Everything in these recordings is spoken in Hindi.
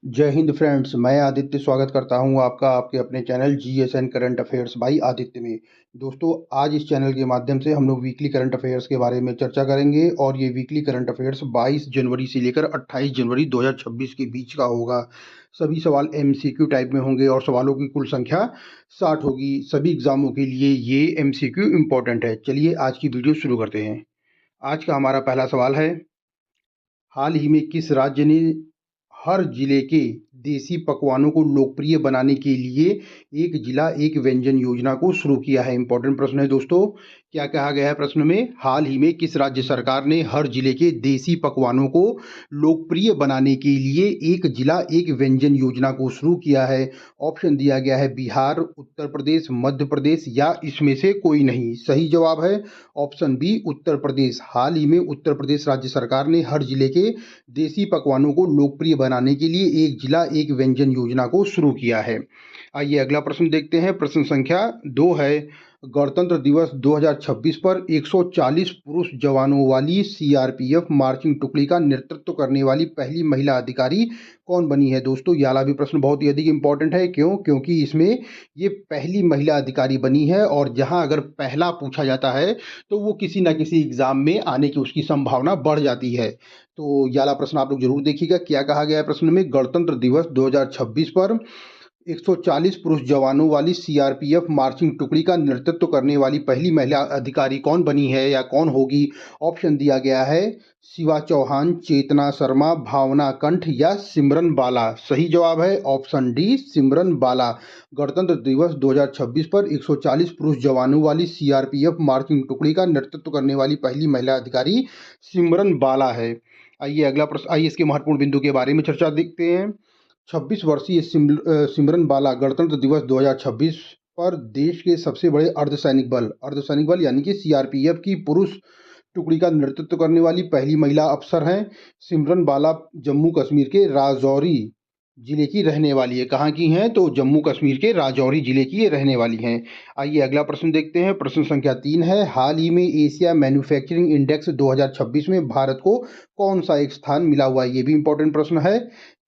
जय हिंद फ्रेंड्स। मैं आदित्य स्वागत करता हूं आपका आपके अपने channel GSN current affairs by Aditya में। दोस्तों, आज इस चैनल के माध्यम से हम लोग वीकली करंट अफेयर्स के बारे में चर्चा करेंगे और ये वीकली करंट अफेयर्स 22 जनवरी से लेकर 28 जनवरी 2026 के बीच का होगा। सभी सवाल एमसीक्यू टाइप में होंगे और सवालों की कुल संख्या 60 होगी। सभी एग्जामों के लिए ये एमसीक्यू इम्पोर्टेंट है। चलिए आज की वीडियो शुरू करते हैं। आज का हमारा पहला सवाल है, हाल ही में किस राज्य ने हर जिले के देसी पकवानों को लोकप्रिय बनाने के लिए एक जिला एक व्यंजन योजना को शुरू किया है? इंपॉर्टेंट प्रश्न है दोस्तों। क्या कहा गया है प्रश्न में? हाल ही में किस राज्य सरकार ने हर जिले के देसी पकवानों को लोकप्रिय बनाने के लिए एक जिला एक व्यंजन योजना को शुरू किया है? ऑप्शन दिया गया है बिहार, उत्तर प्रदेश, मध्य प्रदेश या इसमें से कोई नहीं। सही जवाब है ऑप्शन बी, उत्तर प्रदेश। हाल ही में उत्तर प्रदेश राज्य सरकार ने हर जिले के देसी पकवानों को लोकप्रिय बनाने के लिए एक जिला एक व्यंजन योजना को शुरू किया है। आइए अगला प्रश्न देखते हैं। प्रश्न संख्या 2 है, गणतंत्र दिवस 2026 पर 140 पुरुष जवानों वाली सीआरपीएफ मार्चिंग टुकड़ी का नेतृत्व करने वाली पहली महिला अधिकारी कौन बनी है? दोस्तों, ये वाला भी प्रश्न बहुत ही अधिक इंपॉर्टेंट है। क्यों? क्योंकि इसमें ये पहली महिला अधिकारी बनी है और जहां अगर पहला पूछा जाता है तो वो किसी ना किसी एग्जाम में आने की उसकी संभावना बढ़ जाती है। तो ये वाला प्रश्न आप लोग जरूर देखिएगा। क्या कहा गया है प्रश्न में? गणतंत्र दिवस 2026 पर 140 पुरुष जवानों वाली सीआरपीएफ मार्चिंग टुकड़ी का नेतृत्व करने वाली पहली महिला अधिकारी कौन बनी है या कौन होगी? ऑप्शन दिया गया है शिवा चौहान, चेतना शर्मा, भावना कंठ या सिमरन बाला। सही जवाब है ऑप्शन डी, सिमरन बाला। गणतंत्र दिवस 2026 पर 140 पुरुष जवानों वाली सीआरपीएफ मार्चिंग टुकड़ी का नेतृत्व करने वाली पहली महिला अधिकारी सिमरन बाला है। आइए अगला प्रश्न, आइए इसके महत्वपूर्ण बिंदु के बारे में चर्चा देखते हैं। 26 वर्षीय सिमरन बाला गणतंत्र दिवस 2026 पर देश के सबसे बड़े अर्धसैनिक बल यानी कि सीआरपीएफ की पुरुष टुकड़ी का नेतृत्व करने वाली पहली महिला अफसर हैं। सिमरन बाला जम्मू कश्मीर के राजौरी जिले की रहने वाली है। कहाँ की हैं? तो जम्मू कश्मीर के राजौरी जिले की ये रहने वाली हैं। आइए अगला प्रश्न देखते हैं। प्रश्न संख्या 3 है, हाल ही में एशिया मैन्युफैक्चरिंग इंडेक्स 2026 में भारत को कौन सा एक स्थान मिला हुआ है? ये भी इंपॉर्टेंट प्रश्न है।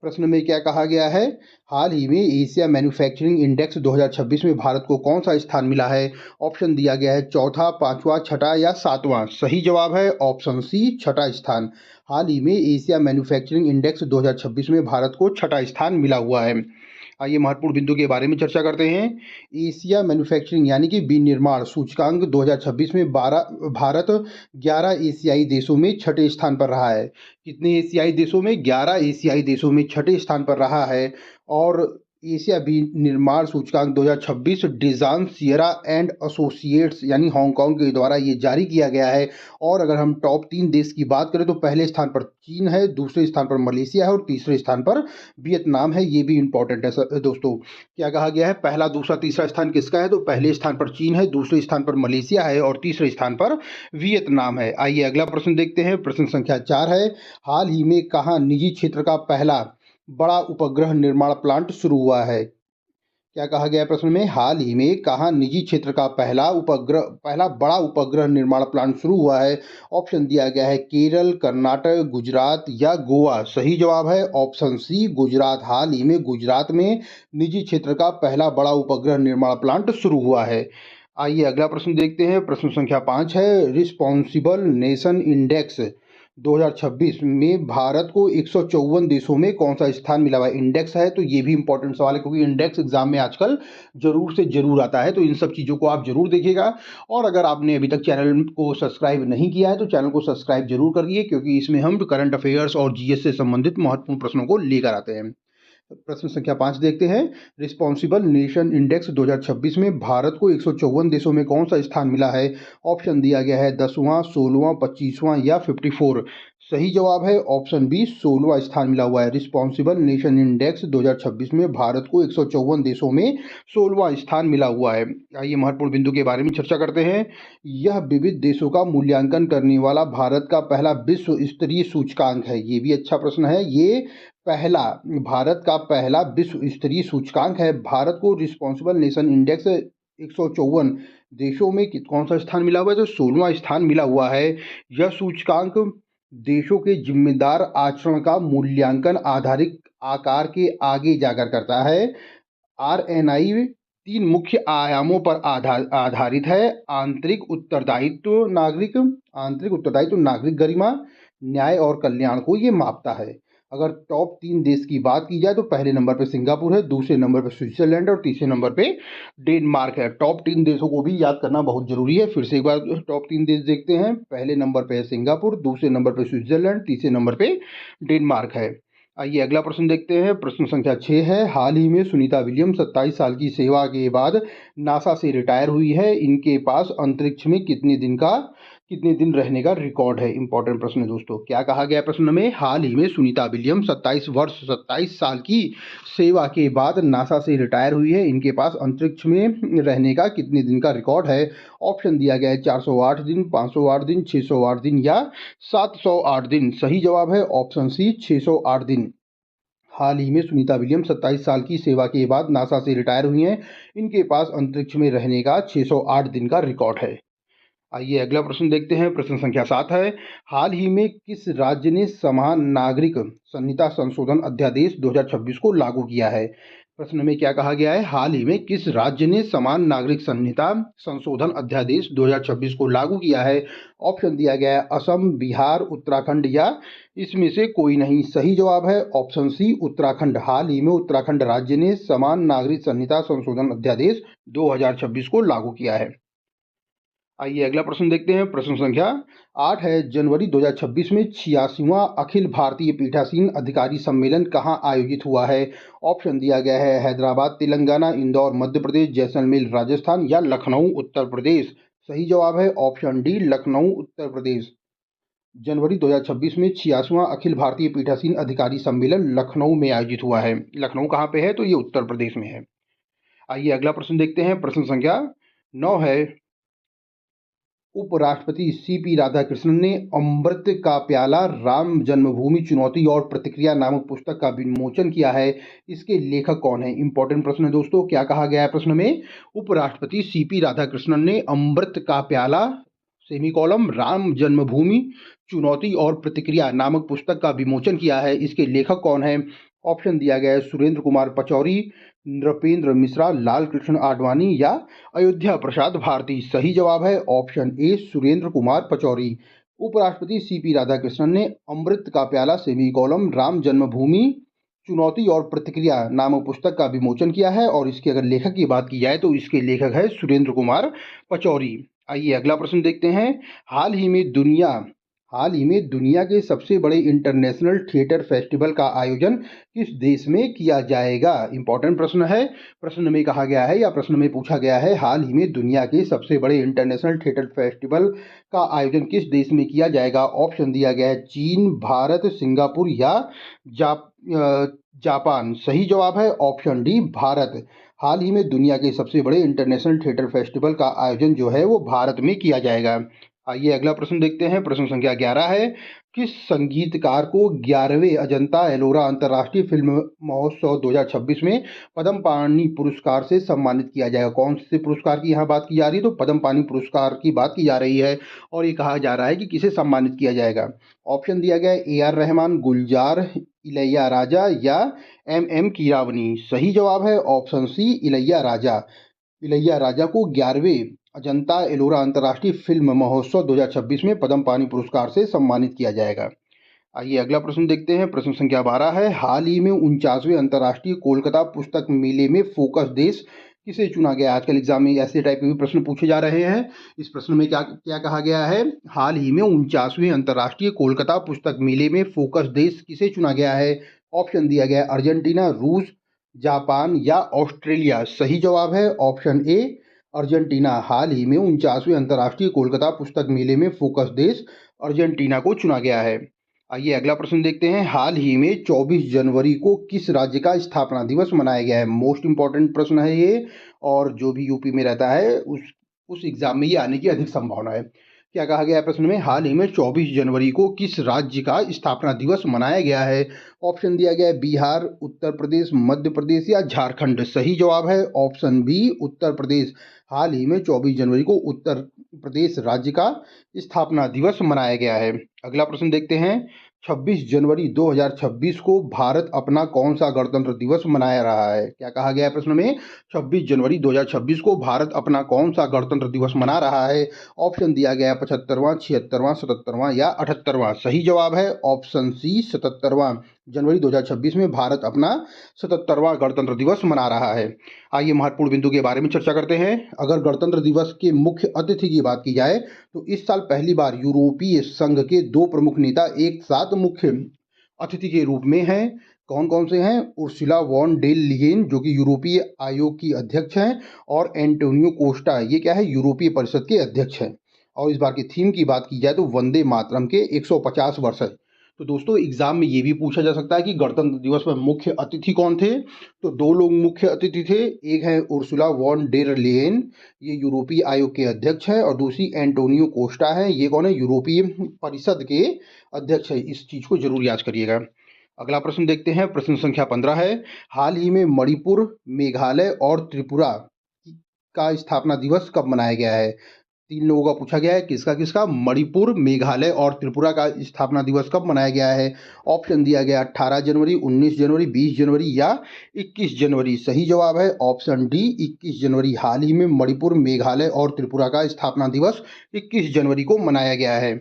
प्रश्न में क्या कहा गया है? हाल ही में एशिया मैन्युफैक्चरिंग इंडेक्स 2026 में भारत को कौन सा स्थान मिला है? ऑप्शन दिया गया है चौथा, पांचवा, छठा या सातवां। सही जवाब है ऑप्शन सी, छठा स्थान। हाल ही में एशिया मैन्युफैक्चरिंग इंडेक्स 2026 में भारत को छठा स्थान मिला हुआ है। आइए महत्वपूर्ण बिंदु के बारे में चर्चा करते हैं। एशिया मैन्युफैक्चरिंग यानी कि विनिर्माण सूचकांक 2026 में भारत 11 एशियाई देशों में छठे स्थान पर रहा है। कितने एशियाई देशों में? 11 एशियाई देशों में छठे स्थान पर रहा है। और एशिया विनिर्माण सूचकांक 2026 डिजान सियरा एंड एसोसिएट्स यानी हांगकांग के द्वारा ये जारी किया गया है। और अगर हम टॉप 3 देश की बात करें तो पहले स्थान पर चीन है, दूसरे स्थान पर मलेशिया है और तीसरे स्थान पर वियतनाम है। ये भी इंपॉर्टेंट है दोस्तों। क्या कहा गया है? पहला, दूसरा, तीसरा स्थान किसका है? तो पहले स्थान पर चीन है, दूसरे स्थान पर मलेशिया है और तीसरे स्थान पर वियतनाम है। आइए अगला प्रश्न देखते हैं। प्रश्न संख्या 4 है, हाल ही में कहाँ निजी क्षेत्र का पहला बड़ा उपग्रह निर्माण प्लांट शुरू हुआ है? क्या कहा गया है प्रश्न में? हाल ही में कहाँ निजी क्षेत्र का पहला बड़ा उपग्रह निर्माण प्लांट शुरू हुआ है? ऑप्शन दिया गया है केरल, कर्नाटक, गुजरात या गोवा। सही जवाब है ऑप्शन सी, गुजरात। हाल ही में गुजरात में निजी क्षेत्र का पहला बड़ा उपग्रह निर्माण प्लांट शुरू हुआ है। आइए अगला प्रश्न देखते हैं। प्रश्न संख्या 5 है, रिस्पॉन्सिबल नेशन इंडेक्स 2026 में भारत को 154 देशों में कौन सा स्थान मिला हुआ है? इंडेक्स है तो ये भी इंपॉर्टेंट सवाल है क्योंकि इंडेक्स एग्जाम में आजकल जरूर से जरूर आता है। तो इन सब चीज़ों को आप जरूर देखिएगा। और अगर आपने अभी तक चैनल को सब्सक्राइब नहीं किया है तो चैनल को सब्सक्राइब जरूर करिए क्योंकि इसमें हम करंट अफेयर्स और जीएस से संबंधित महत्वपूर्ण प्रश्नों को लेकर आते हैं। प्रश्न संख्या 5 देखते हैं। रिस्पॉन्सिबल नेशन इंडेक्स 2026 में भारत को 154 देशों में कौन सा स्थान मिला है? ऑप्शन दिया गया है 10वां, 16वां, 25वां या 54। सही जवाब है ऑप्शन बी, 16वां स्थान मिला हुआ है। रिस्पॉन्सिबल नेशन इंडेक्स 2026 में भारत को 154 देशों में 16वां स्थान मिला हुआ है। आइए महत्वपूर्ण बिंदु के बारे में चर्चा करते हैं। यह विविध देशों का मूल्यांकन करने वाला भारत का पहला विश्व स्तरीय सूचकांक है। ये भी अच्छा प्रश्न है। ये पहला, भारत का पहला विश्व स्तरीय सूचकांक है। भारत को रिस्पॉन्सिबल नेशन इंडेक्स 154 देशों में कौन सा स्थान मिला हुआ है? तो 16वां स्थान मिला हुआ है। यह सूचकांक देशों के जिम्मेदार आचरण का मूल्यांकन आधारित आकार के आगे जाकर करता है। आरएनआई 3 मुख्य आयामों पर आधारित है। आंतरिक उत्तरदायित्व, नागरिक गरिमा, न्याय और कल्याण को ये मापता है। अगर टॉप 3 देश की बात की जाए तो पहले नंबर पे सिंगापुर है, दूसरे नंबर पे स्विट्जरलैंड और तीसरे नंबर पे डेनमार्क है। टॉप 3 देशों को भी याद करना बहुत जरूरी है। फिर से एक बार टॉप 3 देश देखते हैं। पहले नंबर पे है सिंगापुर, दूसरे नंबर पे स्विट्जरलैंड, तीसरे नंबर पे डेनमार्क है। आइए अगला प्रश्न देखते हैं। प्रश्न संख्या 6 है। हाल ही में सुनीता विलियम्स 27 साल की सेवा के बाद नासा से रिटायर हुई है। इनके पास अंतरिक्ष में कितने दिन रहने का रिकॉर्ड है? इंपॉर्टेंट प्रश्न है दोस्तों। क्या कहा गया है प्रश्न में? हाल ही में सुनीता विलियम्स 27 साल की सेवा के बाद नासा से रिटायर हुई है। इनके पास अंतरिक्ष में रहने का कितने दिन का रिकॉर्ड है? ऑप्शन दिया गया है 408 दिन, 508 दिन, 608 दिन या 708 दिन। सही जवाब है ऑप्शन सी 608 दिन। हाल ही में सुनीता विलियम्स 27 साल की सेवा के बाद नासा से रिटायर हुई हैं। इनके पास अंतरिक्ष में रहने का 608 दिन का रिकॉर्ड है। आइए अगला प्रश्न देखते हैं। प्रश्न संख्या 7 है। हाल ही में किस राज्य ने समान नागरिक संहिता संशोधन अध्यादेश 2026 को लागू किया है? प्रश्न में क्या कहा गया है? हाल ही में किस राज्य ने समान नागरिक संहिता संशोधन अध्यादेश 2026 को लागू किया है? ऑप्शन दिया गया है असम, बिहार, उत्तराखंड या इसमें से कोई नहीं। सही जवाब है ऑप्शन सी उत्तराखंड। हाल ही में उत्तराखंड राज्य ने समान नागरिक संहिता संशोधन अध्यादेश 2026 को लागू किया है। आइए अगला प्रश्न देखते हैं। प्रश्न संख्या 8 है। जनवरी 2026 में 86वां अखिल भारतीय पीठासीन अधिकारी सम्मेलन कहाँ आयोजित हुआ है? ऑप्शन दिया गया है हैदराबाद तेलंगाना, इंदौर मध्य प्रदेश, जैसलमेर राजस्थान या लखनऊ उत्तर प्रदेश। सही जवाब है ऑप्शन डी लखनऊ उत्तर प्रदेश। जनवरी 2026 में 86वां अखिल भारतीय पीठासीन अधिकारी सम्मेलन लखनऊ में आयोजित हुआ है। लखनऊ कहाँ पे है? तो ये उत्तर प्रदेश में है। आइए अगला प्रश्न देखते हैं। प्रश्न संख्या 9 है। उपराष्ट्रपति सीपी राधाकृष्णन ने अमृत का प्याला राम जन्मभूमि चुनौती और प्रतिक्रिया नामक पुस्तक का विमोचन किया है। इसके लेखक कौन है? इंपॉर्टेंट प्रश्न है दोस्तों। क्या कहा गया है प्रश्न में? उपराष्ट्रपति सीपी राधाकृष्णन ने अमृत का प्याला सेमीकोलम राम जन्मभूमि चुनौती और प्रतिक्रिया नामक पुस्तक का विमोचन किया है। इसके लेखक कौन है? ऑप्शन दिया गया है सुरेंद्र कुमार पचौरी, नृपेंद्र मिश्रा, लाल कृष्ण आडवाणी या अयोध्या प्रसाद भारती। सही जवाब है ऑप्शन ए सुरेंद्र कुमार पचौरी। उपराष्ट्रपति सीपी राधाकृष्णन ने अमृत का प्याला सेमीकोलम राम जन्मभूमि चुनौती और प्रतिक्रिया नामक पुस्तक का विमोचन किया है। और इसके अगर लेखक की बात की जाए तो इसके लेखक है सुरेंद्र कुमार पचौरी। आइए अगला प्रश्न देखते हैं। हाल ही में दुनिया के सबसे बड़े इंटरनेशनल थिएटर फेस्टिवल का आयोजन किस देश में किया जाएगा? इंपॉर्टेंट प्रश्न है। प्रश्न में कहा गया है या प्रश्न में पूछा गया है हाल ही में दुनिया के सबसे बड़े इंटरनेशनल थिएटर फेस्टिवल का आयोजन किस देश में किया जाएगा? ऑप्शन दिया गया है चीन, भारत, सिंगापुर या जापान। सही जवाब है ऑप्शन डी भारत। हाल ही में दुनिया के सबसे बड़े इंटरनेशनल थिएटर फेस्टिवल का आयोजन जो है वो भारत में किया जाएगा। आइए अगला प्रश्न देखते हैं। प्रश्न संख्या 11 है। किस संगीतकार को 11वें अजंता एलोरा अंतर्राष्ट्रीय फिल्म महोत्सव 2026 में पद्म पाणि पुरस्कार से सम्मानित किया जाएगा? कौन से पुरस्कार की यहाँ बात की जा रही है? तो पद्म पाणि पुरस्कार की बात की जा रही है। और ये कहा जा रहा है कि किसे सम्मानित किया जाएगा। ऑप्शन दिया गया है AR रहमान, गुलजार, इलैयाराजा या MM कीरावनी। सही जवाब है ऑप्शन सी इलैयाराजा। इलैयाराजा को 11वें अजंता एलोरा अंतर्राष्ट्रीय फिल्म महोत्सव 2026 में पद्म पाणि पुरस्कार से सम्मानित किया जाएगा। आइए अगला प्रश्न देखते हैं। प्रश्न संख्या 12 है। हाल ही में 49वें अंतर्राष्ट्रीय कोलकाता पुस्तक मेले में फोकस देश किसे चुना गया? आजकल एग्जाम में ऐसे टाइप के भी प्रश्न पूछे जा रहे हैं। इस प्रश्न में क्या क्या कहा गया है? हाल ही में 49वें अंतर्राष्ट्रीय कोलकाता पुस्तक मेले में फोकस देश किसे चुना गया है? ऑप्शन दिया गया है अर्जेंटीना, रूस, जापान या ऑस्ट्रेलिया। सही जवाब है ऑप्शन ए अर्जेंटीना। हाल ही में 49वें अंतर्राष्ट्रीय कोलकाता पुस्तक मेले में फोकस देश अर्जेंटीना को चुना गया है। आइए अगला प्रश्न देखते हैं। हाल ही में 24 जनवरी को किस राज्य का स्थापना दिवस मनाया गया है? मोस्ट इंपॉर्टेंट प्रश्न है ये। और जो भी यूपी में रहता है उस एग्जाम में ये आने की अधिक संभावना है। क्या कहा गया है प्रश्न में? हाल ही में 24 जनवरी को किस राज्य का स्थापना दिवस मनाया गया है? ऑप्शन दिया गया है बिहार, उत्तर प्रदेश, मध्य प्रदेश या झारखंड। सही जवाब है ऑप्शन बी उत्तर प्रदेश। हाल ही में 24 जनवरी को प्रदेश राज्य का स्थापना दिवस मनाया गया है? अगला प्रश्न देखते हैं। 26 जनवरी 2026 को भारत अपना कौन सा गणतंत्र दिवस मनाया रहा है? क्या कहा गया है प्रश्न में? 26 जनवरी 2026 को भारत अपना कौन सा गणतंत्र दिवस मना रहा है? ऑप्शन दिया गया है 75वां, 76वां, 77वां या 78वां। सही जवाब है ऑप्शन सी 77वां। जनवरी 2026 में भारत अपना 77वां गणतंत्र दिवस मना रहा है। आइए महत्वपूर्ण बिंदु के बारे में चर्चा करते हैं। अगर गणतंत्र दिवस के मुख्य अतिथि की बात की जाए तो इस साल पहली बार यूरोपीय संघ के दो प्रमुख नेता एक साथ मुख्य अतिथि के रूप में हैं। कौन कौन से हैं? उर्सुला वॉन डेर लीयेन जो कि यूरोपीय आयोग की अध्यक्ष हैं, और एंटोनियो कोस्टा, ये क्या है, यूरोपीय परिषद के अध्यक्ष हैं। और इस बार की थीम की बात की जाए तो वंदे मातरम के 150 वर्ष है। तो दोस्तों एग्जाम में ये भी पूछा जा सकता है कि गणतंत्र दिवस में मुख्य अतिथि कौन थे? तो दो लोग मुख्य अतिथि थे। एक है उर्सुला वॉन डेर लेयेन, ये यूरोपीय आयोग के अध्यक्ष है, और दूसरी एंटोनियो कोस्टा है, ये कौन है, यूरोपीय परिषद के अध्यक्ष है। इस चीज को जरूर याद करिएगा। अगला प्रश्न देखते हैं। प्रश्न संख्या 15 है। हाल ही में मणिपुर, मेघालय और त्रिपुरा का स्थापना दिवस कब मनाया गया है? तीन लोगों का पूछा गया है। किसका किसका? मणिपुर, मेघालय और त्रिपुरा का स्थापना दिवस कब मनाया गया है? ऑप्शन दिया गया 18 जनवरी, 19 जनवरी, 20 जनवरी या 21 जनवरी। सही जवाब है ऑप्शन डी 21 जनवरी। हाल ही में मणिपुर, मेघालय और त्रिपुरा का स्थापना दिवस 21 जनवरी को मनाया गया है।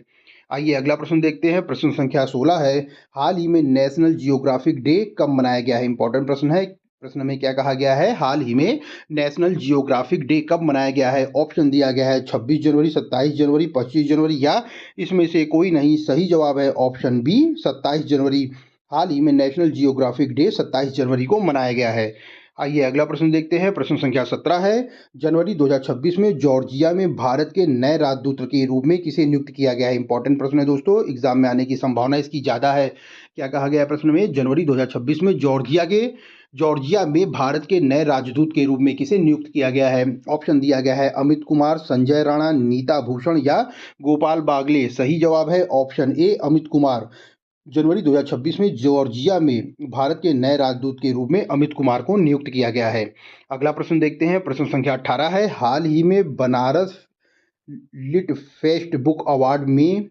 आइए अगला प्रश्न देखते हैं। प्रश्न संख्या 16 है। हाल ही में नेशनल जियोग्राफिक डे कब मनाया गया है? इंपॉर्टेंट प्रश्न है। प्रश्न में क्या कहा गया है? हाल ही में नेशनल जियोग्राफिक डे कब मनाया गया है? ऑप्शन दिया गया है 26 जनवरी, 27 जनवरी, 25 जनवरी या इसमें से कोई नहीं। सही जवाब है ऑप्शन बी 27 जनवरी। हाल ही में नेशनल जियोग्राफिक डे 27 जनवरी को मनाया गया है। आइए अगला प्रश्न देखते हैं। प्रश्न संख्या 17 है। जनवरी 2026 में जॉर्जिया में भारत के नए राजदूत के रूप में किसे नियुक्त किया गया है? इंपॉर्टेंट प्रश्न है दोस्तों, एग्जाम में आने की संभावना इसकी ज़्यादा है। क्या कहा गया है प्रश्न में? जनवरी 2026 में जॉर्जिया में भारत के नए राजदूत के रूप में किसे नियुक्त किया गया है? ऑप्शन दिया गया है अमित कुमार, संजय राणा, नीता भूषण या गोपाल बागले। सही जवाब है ऑप्शन ए अमित कुमार। जनवरी 2026 में जॉर्जिया में भारत के नए राजदूत के रूप में अमित कुमार को नियुक्त किया गया है। अगला प्रश्न देखते हैं। प्रश्न संख्या 18 है। हाल ही में Banaras lit fest book award में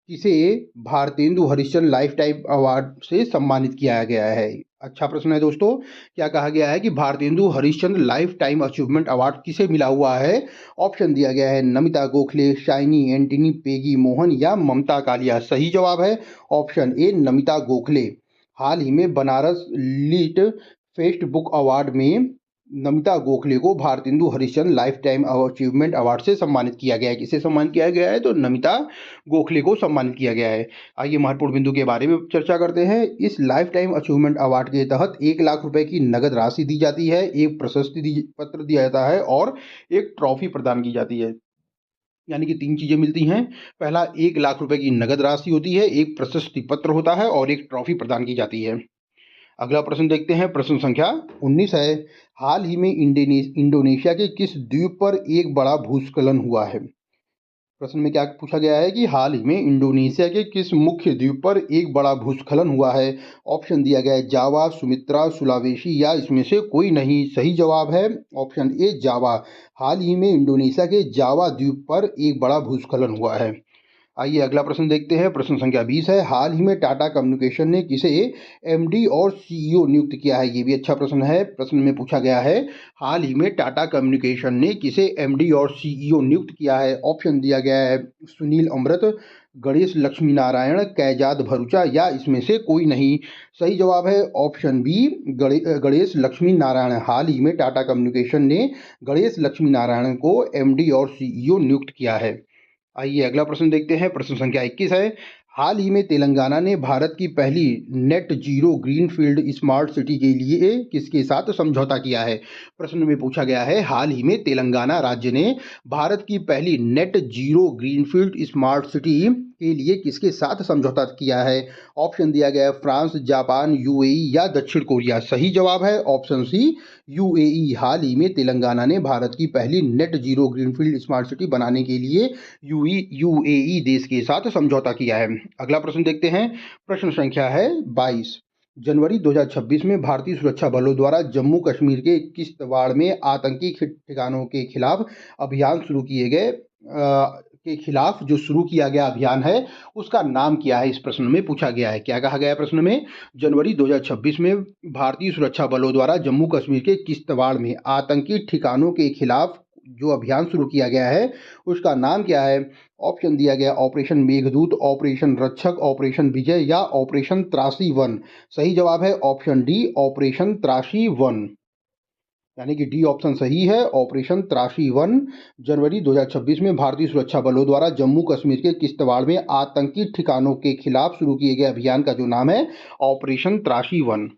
किसे Bharatendu Harishchandra lifetime award से सम्मानित किया गया है? अच्छा प्रश्न है दोस्तों। क्या कहा गया है कि Bharatendu Harishchandra lifetime achievement award किसे मिला हुआ है? ऑप्शन दिया गया है नमिता गोखले, शाइनी एंटनी, पेगी मोहन या ममता कालिया। सही जवाब है ऑप्शन ए नमिता गोखले। हाल ही में Banaras lit fest book award में नमिता गोखले को Bharatendu Harishchandra lifetime achievement award से सम्मानित किया गया है। किसे सम्मानित किया गया है? तो नमिता गोखले को सम्मानित किया गया है। आइए महत्वपूर्ण बिंदु के बारे में चर्चा करते हैं। इस लाइफ टाइम अचीवमेंट अवार्ड के तहत 1 लाख रुपए की नगद राशि दी जाती है, एक प्रशस्ति पत्र दिया जाता है और एक ट्रॉफी प्रदान की जाती है। यानी कि तीन चीजें मिलती हैं। पहला 1 लाख रुपए की नगद राशि होती है, एक प्रशस्ति पत्र होता है और एक ट्रॉफी प्रदान की जाती है। अगला प्रश्न देखते हैं। प्रश्न संख्या 19 है। हाल ही में इंडोनेशिया के किस द्वीप पर एक बड़ा भूस्खलन हुआ है? प्रश्न में क्या पूछा गया है कि हाल ही में इंडोनेशिया के किस मुख्य द्वीप पर एक बड़ा भूस्खलन हुआ है? ऑप्शन दिया गया है जावा, सुमित्रा, सुलावेशी या इसमें से कोई नहीं। सही जवाब है ऑप्शन ए जावा। हाल ही में इंडोनेशिया के जावा द्वीप पर एक बड़ा भूस्खलन हुआ है। आइए अगला प्रश्न देखते हैं। प्रश्न संख्या 20 है। हाल ही में टाटा कम्युनिकेशन ने किसे एमडी और सीईओ नियुक्त किया है? ये भी अच्छा प्रश्न है। प्रश्न में पूछा गया है हाल ही में टाटा कम्युनिकेशन ने किसे एमडी और सीईओ नियुक्त किया है? ऑप्शन दिया गया है सुनील अमृत, गणेश लक्ष्मी नारायण, कैजाद भरूचा या इसमें से कोई नहीं। सही जवाब है ऑप्शन बी गणेश लक्ष्मी नारायण। हाल ही में टाटा कम्युनिकेशन ने गणेश लक्ष्मी नारायण को एमडी और सीईओ नियुक्त किया है। आइए अगला प्रश्न देखते हैं। प्रश्न संख्या 21 है। हाल ही में तेलंगाना ने भारत की पहली net zero greenfield smart city के लिए किसके साथ समझौता किया है? प्रश्न में पूछा गया है हाल ही में तेलंगाना राज्य ने भारत की पहली net zero greenfield smart city के लिए किसके साथ समझौता किया है? ऑप्शन दिया गया है फ्रांस, जापान, यूएई या दक्षिण कोरिया। सही जवाब है ऑप्शन सी यूएई। हाल ही में तेलंगाना ने भारत की पहली net zero greenfield smart city बनाने के लिए यूएई देश के साथ समझौता किया है। अगला प्रश्न देखते हैं। प्रश्न संख्या है 22। जनवरी 2026 में भारतीय सुरक्षा बलों द्वारा जम्मू कश्मीर के किश्तवाड़ में आतंकी ठिकानों के खिलाफ अभियान शुरू किए गए। के खिलाफ जो शुरू किया गया अभियान है उसका नाम क्या है, इस प्रश्न में पूछा गया है। क्या कहा गया है प्रश्न में? जनवरी 2026 में भारतीय सुरक्षा बलों द्वारा जम्मू कश्मीर के किश्तवाड़ में आतंकी ठिकानों के खिलाफ जो अभियान शुरू किया गया है उसका नाम क्या है? ऑप्शन दिया गया ऑपरेशन मेघदूत, ऑपरेशन रक्षक, ऑपरेशन विजय या ऑपरेशन त्रासी वन। सही जवाब है ऑप्शन डी, ऑपरेशन त्रासी वन, यानी कि डी ऑप्शन सही है, ऑपरेशन त्रासी वन। जनवरी 2026 में भारतीय सुरक्षा बलों द्वारा जम्मू कश्मीर के किश्तवाड़ में आतंकी ठिकानों के खिलाफ शुरू किए गए अभियान का जो नाम है ऑपरेशन त्रासी वन।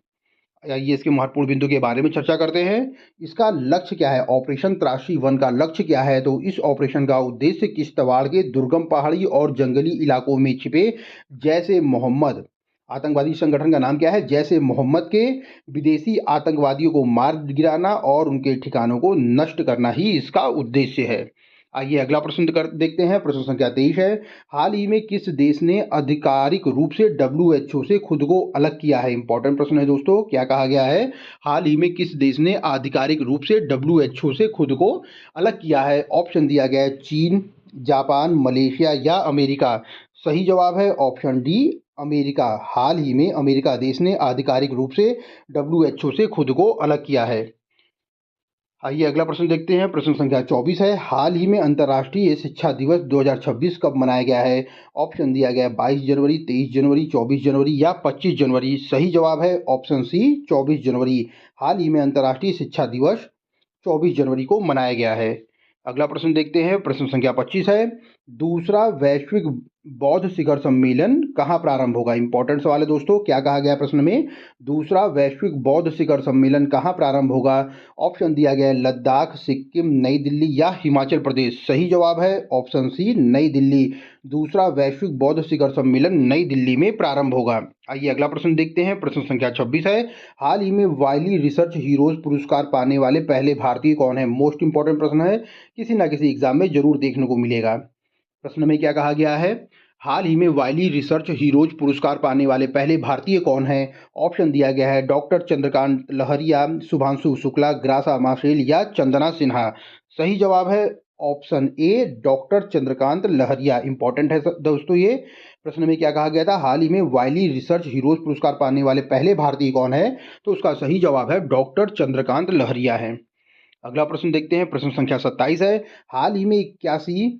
आइए इसके महत्वपूर्ण बिंदु के बारे में चर्चा करते हैं। इसका लक्ष्य क्या है? ऑपरेशन त्रासी वन का लक्ष्य क्या है? तो इस ऑपरेशन का उद्देश्य किश्तवाड़ के दुर्गम पहाड़ी और जंगली इलाकों में छिपे जैसे मोहम्मद, आतंकवादी संगठन का नाम क्या है? जैसे मोहम्मद के विदेशी आतंकवादियों को मार गिराना और उनके ठिकानों को नष्ट करना ही इसका उद्देश्य है। आइए अगला प्रश्न देखते हैं। प्रश्न संख्या 23 है, हाल ही में किस देश ने आधिकारिक रूप से WHO से खुद को अलग किया है? इंपॉर्टेंट प्रश्न है दोस्तों। क्या कहा गया है? हाल ही में किस देश ने आधिकारिक रूप से WHO से खुद को अलग किया है? ऑप्शन दिया गया है चीन, जापान, मलेशिया या अमेरिका। सही जवाब है ऑप्शन डी, अमेरिका। हाल ही में अमेरिका देश ने आधिकारिक रूप से WHO से खुद को अलग किया है। आइए अगला प्रश्न देखते हैं। प्रश्न संख्या 24 है, हाल ही में अंतर्राष्ट्रीय शिक्षा दिवस 2026 कब मनाया गया है? ऑप्शन दिया गया है 22 जनवरी, 23 जनवरी, 24 जनवरी या 25 जनवरी। सही जवाब है ऑप्शन सी, 24 जनवरी। हाल ही में अंतर्राष्ट्रीय शिक्षा दिवस 24 जनवरी को मनाया गया है। अगला प्रश्न देखते हैं। प्रश्न संख्या 25 है, दूसरा वैश्विक बौद्ध शिखर सम्मेलन कहाँ प्रारंभ होगा? इंपॉर्टेंट सवाल है दोस्तों। क्या कहा गया प्रश्न में? दूसरा वैश्विक बौद्ध शिखर सम्मेलन कहाँ प्रारंभ होगा? ऑप्शन दिया गया है लद्दाख, सिक्किम, नई दिल्ली या हिमाचल प्रदेश। सही जवाब है ऑप्शन सी, नई दिल्ली। दूसरा वैश्विक बौद्ध शिखर सम्मेलन नई दिल्ली में प्रारंभ होगा। आइए अगला प्रश्न देखते हैं। प्रश्न संख्या 26 है, हाल ही में वाइली रिसर्च हीरोज पुरस्कार पाने वाले पहले भारतीय कौन है? मोस्ट इंपॉर्टेंट प्रश्न है, किसी ना किसी एग्जाम में जरूर देखने को मिलेगा। प्रश्न में क्या कहा गया है? हाल ही में वाइली रिसर्च हीरोज पुरस्कार पाने वाले पहले भारतीय कौन हैं? ऑप्शन दिया गया है doctor Chandrakant Lahariya, Shubhanshu Shukla, Graca Machel या चंदना सिन्हा। सही जवाब है option A, doctor Chandrakant Lahariya. Important है दोस्तों ये। प्रश्न में क्या कहा गया था? हाल ही में वाइली रिसर्च हीरोज पुरस्कार पाने वाले पहले भारतीय कौन है? तो उसका सही जवाब है डॉक्टर चंद्रकांत लहरिया है। अगला प्रश्न देखते हैं। प्रश्न संख्या 27 है, हाल ही में 81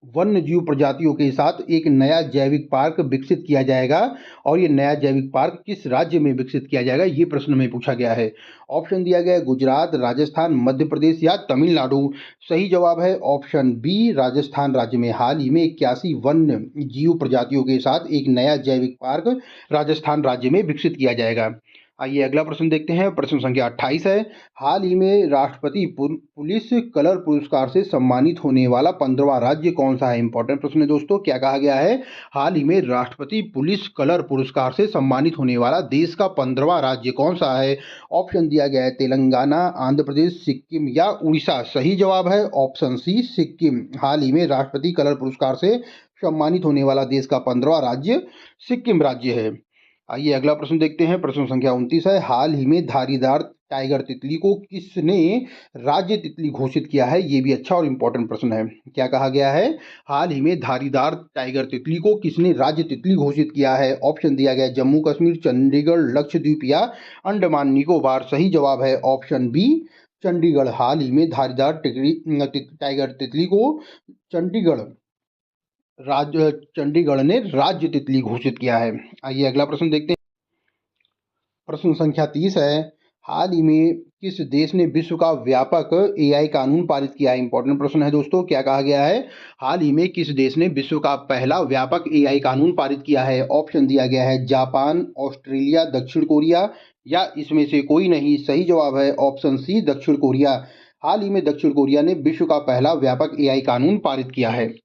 वन्य जीव प्रजातियों के साथ एक नया जैविक पार्क विकसित किया जाएगा, और ये नया जैविक पार्क किस राज्य में विकसित किया जाएगा, ये प्रश्न में पूछा गया है। ऑप्शन दिया गया है गुजरात, राजस्थान, मध्य प्रदेश या तमिलनाडु। सही जवाब है ऑप्शन बी, राजस्थान राज्य में हाल ही में 81 वन्य जीव प्रजातियों के साथ एक नया जैविक पार्क राजस्थान राज्य में विकसित किया जाएगा। आइए अगला प्रश्न देखते हैं। प्रश्न संख्या 28 है, हाल ही में राष्ट्रपति पुलिस कलर पुरस्कार से सम्मानित होने वाला 15वां राज्य कौन सा है? इंपॉर्टेंट प्रश्न है दोस्तों। क्या कहा गया है? हाल ही में राष्ट्रपति पुलिस कलर पुरस्कार से सम्मानित होने वाला देश का 15वां राज्य कौन सा है? ऑप्शन दिया गया है तेलंगाना, आंध्र प्रदेश, सिक्किम या उड़ीसा। सही जवाब है ऑप्शन सी, सिक्किम। हाल ही में राष्ट्रपति कलर पुरस्कार से सम्मानित होने वाला देश का 15वां राज्य सिक्किम राज्य है। आइए अगला प्रश्न देखते हैं। प्रश्न संख्या 29 है, हाल ही में धारीदार टाइगर तितली को किसने राज्य तितली घोषित किया है? ये भी अच्छा और इम्पोर्टेंट प्रश्न है। क्या कहा गया है? हाल ही में धारीदार टाइगर तितली को किसने राज्य तितली घोषित किया है? ऑप्शन दिया गया जम्मू कश्मीर, चंडीगढ़, लक्षद्वीप या अंडमान निकोबार। सही जवाब है ऑप्शन बी, चंडीगढ़। हाल ही में धारीदार टाइगर तितली को चंडीगढ़ ने राज्य तितली घोषित किया है। आइए अगला प्रश्न देखते हैं। प्रश्न संख्या 30 है, हाल ही में किस देश ने विश्व का व्यापक AI कानून पारित किया है? इंपॉर्टेंट प्रश्न है दोस्तों। क्या कहा गया है? हाल ही में किस देश ने विश्व का पहला व्यापक AI कानून पारित किया है? ऑप्शन दिया गया है जापान, ऑस्ट्रेलिया, दक्षिण कोरिया या इसमें से कोई नहीं। सही जवाब है ऑप्शन सी, दक्षिण कोरिया। हाल ही में दक्षिण कोरिया ने विश्व का पहला व्यापक AI कानून पारित किया है।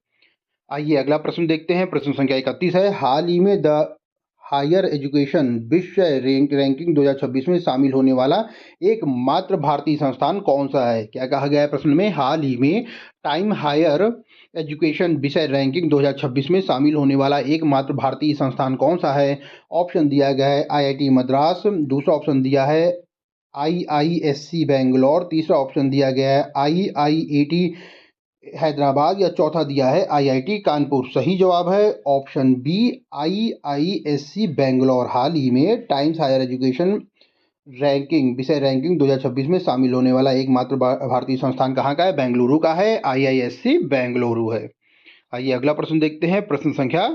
आइए अगला प्रश्न देखते हैं। प्रश्न संख्या 31 है, हाल ही में द हायर एजुकेशन विश्व रैंकिंग 2026 में शामिल होने वाला एकमात्र भारतीय संस्थान कौन सा है? क्या कहा गया है प्रश्न में? हाल ही में टाइम हायर एजुकेशन विषय रैंकिंग 2026 में शामिल होने वाला एकमात्र भारतीय संस्थान कौन सा है? ऑप्शन दिया गया है IIT मद्रास, दूसरा ऑप्शन दिया है IISc बेंगलोर, तीसरा ऑप्शन दिया गया है IIAT हैदराबाद या चौथा दिया है आईआईटी कानपुर। सही जवाब है ऑप्शन बी आईआईएससी बेंगलोर। हाल ही में टाइम्स हायर एजुकेशन विषय रैंकिंग 2026 में शामिल होने वाला एकमात्र भारतीय संस्थान कहाँ का है? बेंगलुरु का है, आईआईएससी बेंगलुरु है। आइए अगला प्रश्न देखते हैं। प्रश्न संख्या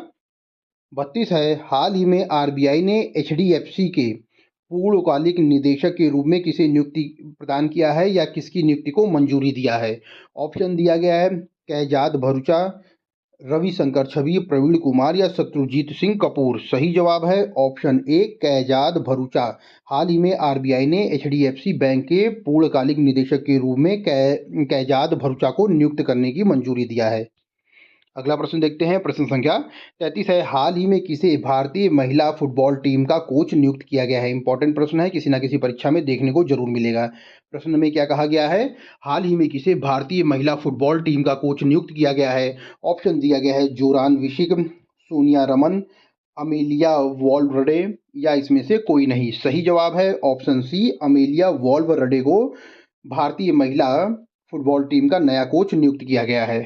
32 है। हाल ही में आरबीआई ने एचडीएफसी के पूर्णकालिक निदेशक के रूप में किसे नियुक्ति प्रदान किया है या किसकी नियुक्ति को मंजूरी दिया है? ऑप्शन दिया गया है कैजाद भरूचा, रविशंकर छवि, प्रवीण कुमार या शत्रुजीत सिंह कपूर। सही जवाब है ऑप्शन ए कैजाद भरूचा। हाल ही में आरबीआई ने एचडीएफसी बैंक के पूर्णकालिक निदेशक के रूप में कैजाद भरूचा को नियुक्त करने की मंजूरी दिया है। अगला प्रश्न देखते हैं। प्रश्न संख्या 33 है। हाल ही में किसे भारतीय महिला फुटबॉल टीम का कोच नियुक्त किया गया है? इंपॉर्टेंट प्रश्न है, किसी ना किसी परीक्षा में देखने को जरूर मिलेगा। प्रश्न में क्या कहा गया है? हाल ही में किसे भारतीय महिला फुटबॉल टीम का कोच नियुक्त किया गया है? ऑप्शन दिया गया है जोरान विशिक, सोनिया रमन, अमेलिया वॉल्वरडे या इसमें से कोई नहीं। सही जवाब है ऑप्शन सी अमेलिया वॉल्वरडे को भारतीय महिला फुटबॉल टीम का नया कोच नियुक्त किया गया है।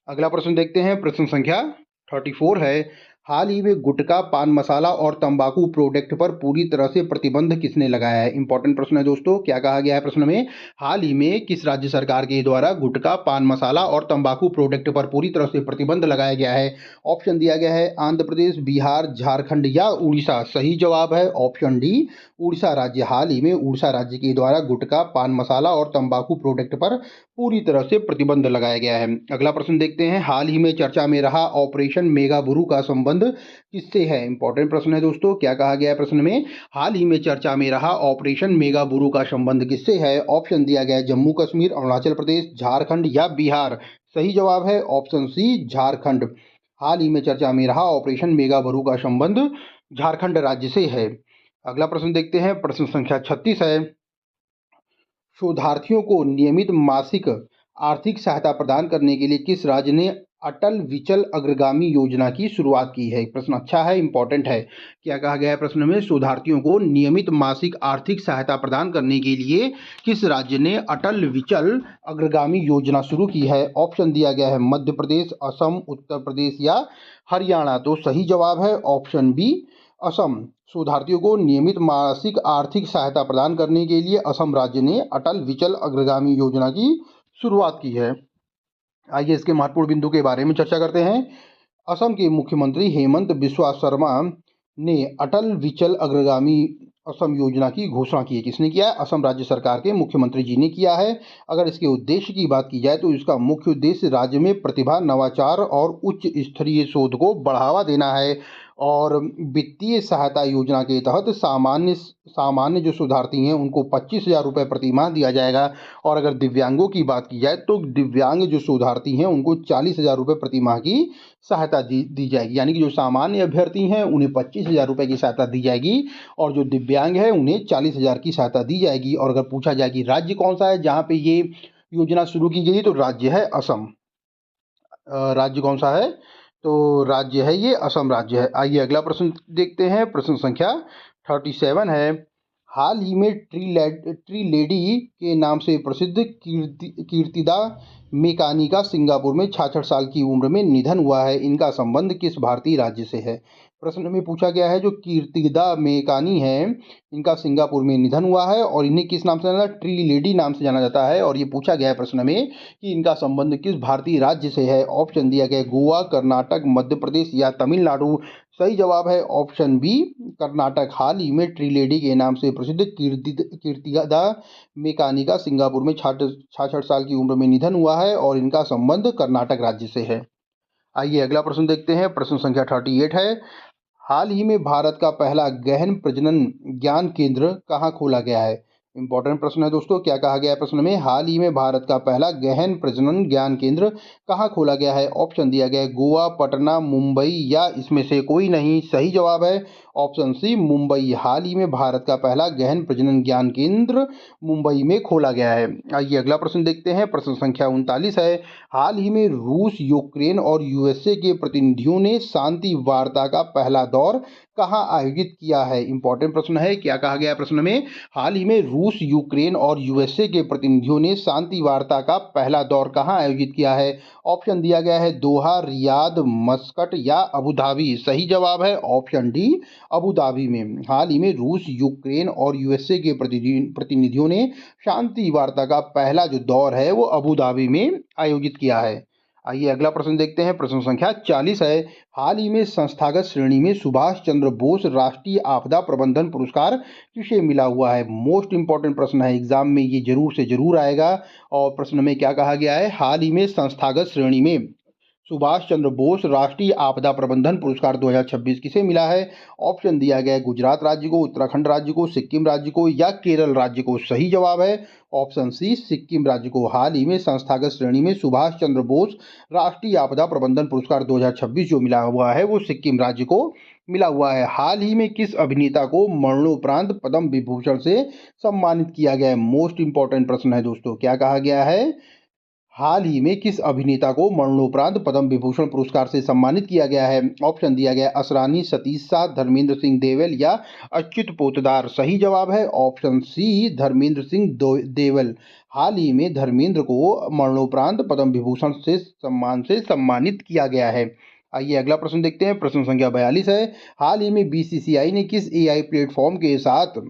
अगला प्रश्न देखते हैं। प्रश्न संख्या 34 है। हाल ही में गुटखा, पान मसाला और तंबाकू प्रोडक्ट पर पूरी तरह से प्रतिबंध किसने लगाया है? इंपॉर्टेंट प्रश्न है दोस्तों। क्या कहा गया है प्रश्न में? हाल ही में किस राज्य सरकार के द्वारा गुटखा, पान मसाला और तंबाकू प्रोडक्ट पर पूरी तरह से प्रतिबंध लगाया गया है? ऑप्शन दिया गया है आंध्र प्रदेश, बिहार, झारखंड या उड़ीसा। सही जवाब है ऑप्शन डी उड़ीसा राज्य। हाल ही में उड़ीसा राज्य के द्वारा गुटखा, पान मसाला और तंबाकू प्रोडक्ट पर पूरी तरह से प्रतिबंध लगाया गया है। अगला प्रश्न देखते हैं। हाल ही में चर्चा में रहा ऑपरेशन मेगा बुरू का संबंध किससे है? इंपॉर्टेंट प्रश्न है दोस्तों। क्या कहा गया है प्रश्न में? हाल ही में चर्चा में रहा ऑपरेशन मेगा बुरू का संबंध किससे है? ऑप्शन दिया गया है जम्मू कश्मीर, अरुणाचल प्रदेश, झारखंड या बिहार। सही जवाब है ऑप्शन सी झारखंड। हाल ही में चर्चा में रहा ऑपरेशन मेगा बुरू का संबंध झारखंड राज्य से है। अगला प्रश्न देखते हैं। प्रश्न संख्या 36 है। शोधार्थियों को नियमित मासिक आर्थिक सहायता प्रदान करने के लिए किस राज्य ने अटल विचल अग्रगामी योजना की शुरुआत की है? प्रश्न अच्छा है, इंपॉर्टेंट है। क्या कहा गया है प्रश्न में? शोधार्थियों को नियमित मासिक आर्थिक सहायता प्रदान करने के लिए किस राज्य ने अटल विचल अग्रगामी योजना शुरू की है? ऑप्शन दिया गया है मध्य प्रदेश, असम, उत्तर प्रदेश या हरियाणा। तो सही जवाब है ऑप्शन बी असम। शोधार्थियों को नियमित मासिक आर्थिक सहायता प्रदान करने के लिए असम राज्य ने अटल विचल अग्रगामी योजना की शुरुआत की है। आइए इसके महत्वपूर्ण बिंदु के बारे में चर्चा करते हैं। असम के मुख्यमंत्री हेमंत बिस्वा शर्मा ने अटल विचल अग्रगामी असम योजना की घोषणा की है। किसने किया है? असम राज्य सरकार के मुख्यमंत्री जी ने किया है। अगर इसके उद्देश्य की बात की जाए तो इसका मुख्य उद्देश्य राज्य में प्रतिभा, नवाचार और उच्च स्तरीय शोध को बढ़ावा देना है। और वित्तीय सहायता योजना के तहत सामान्य जो शोधार्थी हैं उनको 25,000 रुपये प्रति माह दिया जाएगा। और अगर दिव्यांगों की बात की जाए तो दिव्यांग जो शोधार्थी हैं उनको 40,000 रुपये प्रति माह की सहायता दी जाएगी। यानी कि जो सामान्य अभ्यर्थी हैं उन्हें 25,000 रुपये की सहायता दी जाएगी और जो दिव्यांग है उन्हें 40,000 की सहायता दी जाएगी। और अगर पूछा जाए कि राज्य कौन सा है जहाँ पे ये योजना शुरू की गई तो राज्य है असम। राज्य कौन सा है? तो राज्य है ये असम राज्य है। आइए अगला प्रश्न देखते हैं। प्रश्न संख्या 37 है। हाल ही में ट्री लेडी के नाम से प्रसिद्ध कीर्तिदा मेकानी का सिंगापुर में 66 साल की उम्र में निधन हुआ है। इनका संबंध किस भारतीय राज्य से है? प्रश्न में पूछा गया है जो कीर्तिदा मेकानी है इनका सिंगापुर में निधन हुआ है और इन्हें किस नाम से जाना? ट्री लेडी नाम से जाना जाता है। और ये पूछा गया है प्रश्न में कि इनका संबंध किस भारतीय राज्य से है? ऑप्शन दिया गया गोवा, कर्नाटक, मध्य प्रदेश या तमिलनाडु। सही जवाब है ऑप्शन बी कर्नाटक। हाल ही में ट्री लेडी के नाम से प्रसिद्ध कीर्तिदा मेकानी का सिंगापुर में 66 साल की उम्र में निधन हुआ है और इनका संबंध कर्नाटक राज्य से है। आइए अगला प्रश्न देखते हैं। प्रश्न संख्या 38 है। हाल ही में भारत का पहला गहन प्रजनन ज्ञान केंद्र कहाँ खोला गया है? इंपॉर्टेंट प्रश्न है दोस्तों। क्या कहा गया है प्रश्न में? हाल ही में भारत का पहला गहन प्रजनन ज्ञान केंद्र कहाँ खोला गया है? ऑप्शन दिया गया है गोवा, पटना, मुंबई या इसमें से कोई नहीं। सही जवाब है ऑप्शन सी मुंबई। हाल ही में भारत का पहला गहन प्रजनन ज्ञान केंद्र मुंबई में खोला गया है। आइए अगला प्रश्न देखते हैं। प्रश्न संख्या 39 है। हाल ही में रूस, यूक्रेन और यूएसए के प्रतिनिधियों ने शांति वार्ता का पहला दौर कहाँ आयोजित किया है? इंपॉर्टेंट प्रश्न है। क्या कहा गया है प्रश्न में? हाल ही में रूस, यूक्रेन और यूएसए के प्रतिनिधियों ने शांति वार्ता का पहला दौर कहाँ आयोजित किया है? ऑप्शन दिया गया है दोहा, रियाद, मस्कट या अबू धाबी। सही जवाब है ऑप्शन डी, अबू धाबी में। हाल ही में रूस, यूक्रेन और यूएसए के प्रतिनिधियों ने शांति वार्ता का पहला जो दौर है वो अबू धाबी में आयोजित किया है। आइए अगला प्रश्न देखते हैं। प्रश्न संख्या 40 है। हाल ही में संस्थागत श्रेणी में सुभाष चंद्र बोस राष्ट्रीय आपदा प्रबंधन पुरस्कार किसे मिला हुआ है? मोस्ट इंपॉर्टेंट प्रश्न है, एग्जाम में ये जरूर से जरूर आएगा। और प्रश्न में क्या कहा गया है? हाल ही में संस्थागत श्रेणी में सुभाष चंद्र बोस राष्ट्रीय आपदा प्रबंधन पुरस्कार 2026 किसे मिला है? ऑप्शन दिया गया है गुजरात राज्य को, उत्तराखंड राज्य को, सिक्किम राज्य को या केरल राज्य को। सही जवाब है ऑप्शन सी, सिक्किम राज्य को। हाल ही में संस्थागत श्रेणी में सुभाष चंद्र बोस राष्ट्रीय आपदा प्रबंधन पुरस्कार 2026 जो मिला हुआ है वो सिक्किम राज्य को मिला हुआ है। हाल ही में किस अभिनेता को मरणोपरांत पद्म विभूषण से सम्मानित किया गया है? मोस्ट इंपॉर्टेंट प्रश्न है दोस्तों। क्या कहा गया है? हाल ही में किस अभिनेता को मरणोपरांत पद्म विभूषण पुरस्कार से सम्मानित किया गया है? ऑप्शन दिया गया है असरानी, सतीश शाह, धर्मेंद्र सिंह देवल या अच्युत पोतदार। सही जवाब है ऑप्शन सी, धर्मेंद्र सिंह देवल। हाल ही में धर्मेंद्र को मरणोपरांत पद्म विभूषण से सम्मानित किया गया है। आइए अगला प्रश्न देखते हैं। प्रश्न संख्या 42 है। हाल ही में बीसीसीआई ने किस एआई प्लेटफॉर्म के साथ